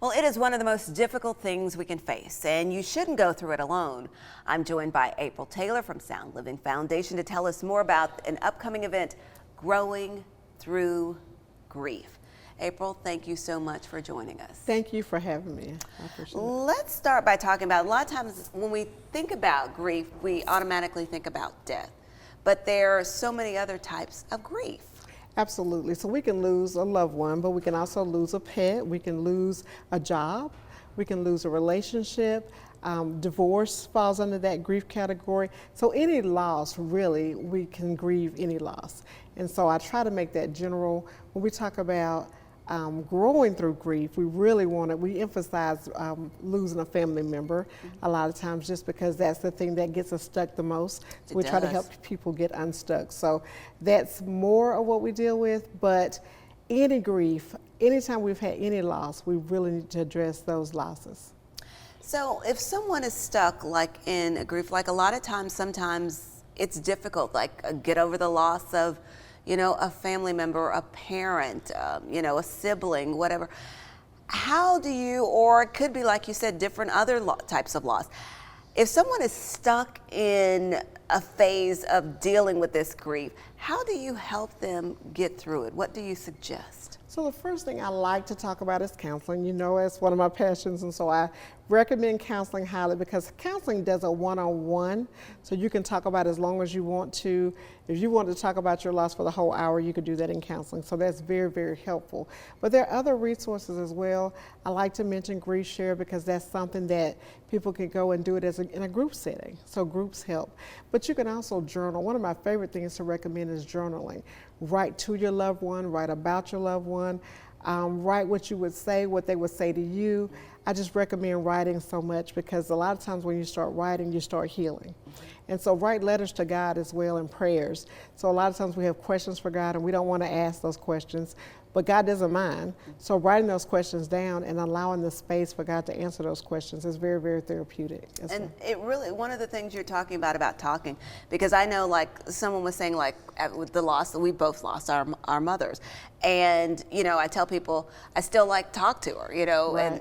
Well, it is one of the most difficult things we can face, and you shouldn't go through it alone. I'm joined by April Taylor from Sound Living Foundation to tell us more about an upcoming event, Growing Through Grief. April, thank you so much for joining us. Thank you for having me. I appreciate it. Let's start by talking about, a lot of times when we think about grief, we automatically think about death, but there are so many other types of grief. Absolutely. So we can lose a loved one, but we can also lose a pet. We can lose a job. We can lose a relationship. Divorce falls under that grief category. So any loss, really, we can grieve any loss. And so I try to make that general. When we talk about growing through grief, we emphasize losing a family member a lot of times, just because that's the thing that gets us stuck the most. So we try to help people get unstuck. So that's more of what we deal with, but any grief, anytime we've had any loss, we really need to address those losses. So if someone is stuck like in a grief, like a lot of times, sometimes it's difficult, like get over the loss of, you know, a family member, a parent, you know, a sibling, whatever. How do you, or it could be, like you said, different other types of loss. If someone is stuck in a phase of dealing with this grief, how do you help them get through it? What do you suggest? So the first thing I like to talk about is counseling. You know, it's one of my passions, and so I recommend counseling highly, because counseling does a one-on-one, so you can talk about as long as you want to. If you want to talk about your loss for the whole hour, you could do that in counseling. So that's very, very helpful. But there are other resources as well. I like to mention Grief Share, because that's something that people can go and do it in a group setting. So groups help. But you can also journal. One of my favorite things to recommend is journaling. Write to your loved one, write about your loved one, write what you would say, what they would say to you. I just recommend writing so much, because a lot of times when you start writing, you start healing. And so write letters to God as well, and prayers. So a lot of times we have questions for God and we don't want to ask those questions, but God doesn't mind. So writing those questions down and allowing the space for God to answer those questions is very, very therapeutic. And it really, one of the things you're talking about talking, because I know, like someone was saying, like with the loss, we both lost our mothers. And, you know, I tell people I still like talk to her, you know, right. and,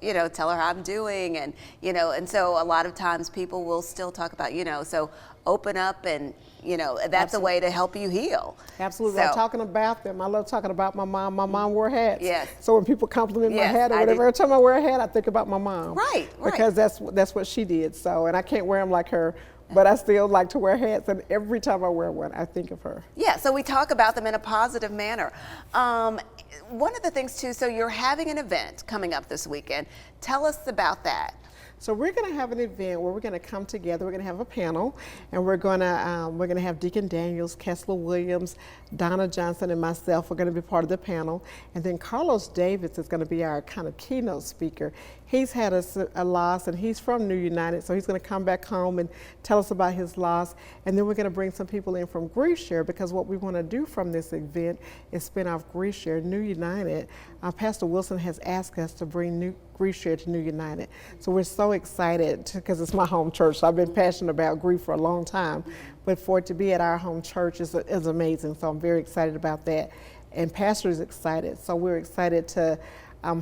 you know, tell her how I'm doing. And, you know, and so a lot of times people will still talk about, you know, so open up, and, you know, that's Absolutely. A way to help you heal. Absolutely. So, I'm talking about them. I love talking about my mom. My mom wore hats. Yes. So when people compliment my hat or whatever, every time I wear a hat, I think about my mom. Right. Because that's what she did. So, and I can't wear them like her, but I still like to wear hats, and every time I wear one, I think of her. Yeah, so we talk about them in a positive manner. One of the things too, so you're having an event coming up this weekend. Tell us about that. So we're going to have an event where we're going to come together. We're going to have a panel, and we're going to have Deacon Daniels, Kessler Williams, Donna Johnson, and myself. We're going to be part of the panel, and then Carlos Davis is going to be our kind of keynote speaker. He's had a loss, and he's from New United, so he's going to come back home and tell us about his loss. And then we're going to bring some people in from Grief Share, because what we want to do from this event is spin off Grief Share. New United, Pastor Wilson has asked us to bring Grief Share to New United. So we're so excited, because it's my home church. So I've been passionate about grief for a long time, but for it to be at our home church is amazing. So I'm very excited about that. And Pastor is excited. So we're excited to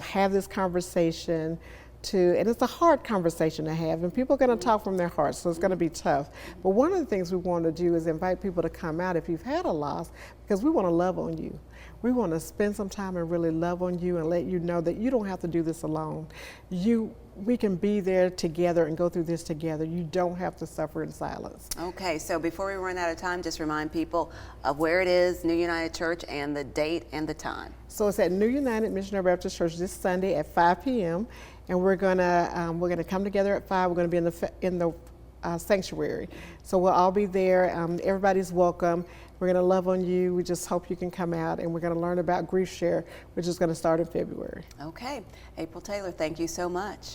have this conversation, and it's a hard conversation to have, and people are going to talk from their hearts, so it's going to be tough. But one of the things we want to do is invite people to come out if you've had a loss, because we want to love on you. We want to spend some time and really love on you and let you know that you don't have to do this alone. We can be there together and go through this together. You don't have to suffer in silence. Okay, so before we run out of time, just remind people of where it is, New United Church, and the date and the time. So it's at New United Missionary Baptist Church this Sunday at 5 p.m. And we're gonna come together at 5. We're gonna be in the sanctuary. So we'll all be there. Everybody's welcome. We're going to love on you. We just hope you can come out, and we're going to learn about Grief Share, which is going to start in February. Okay. April Taylor, thank you so much.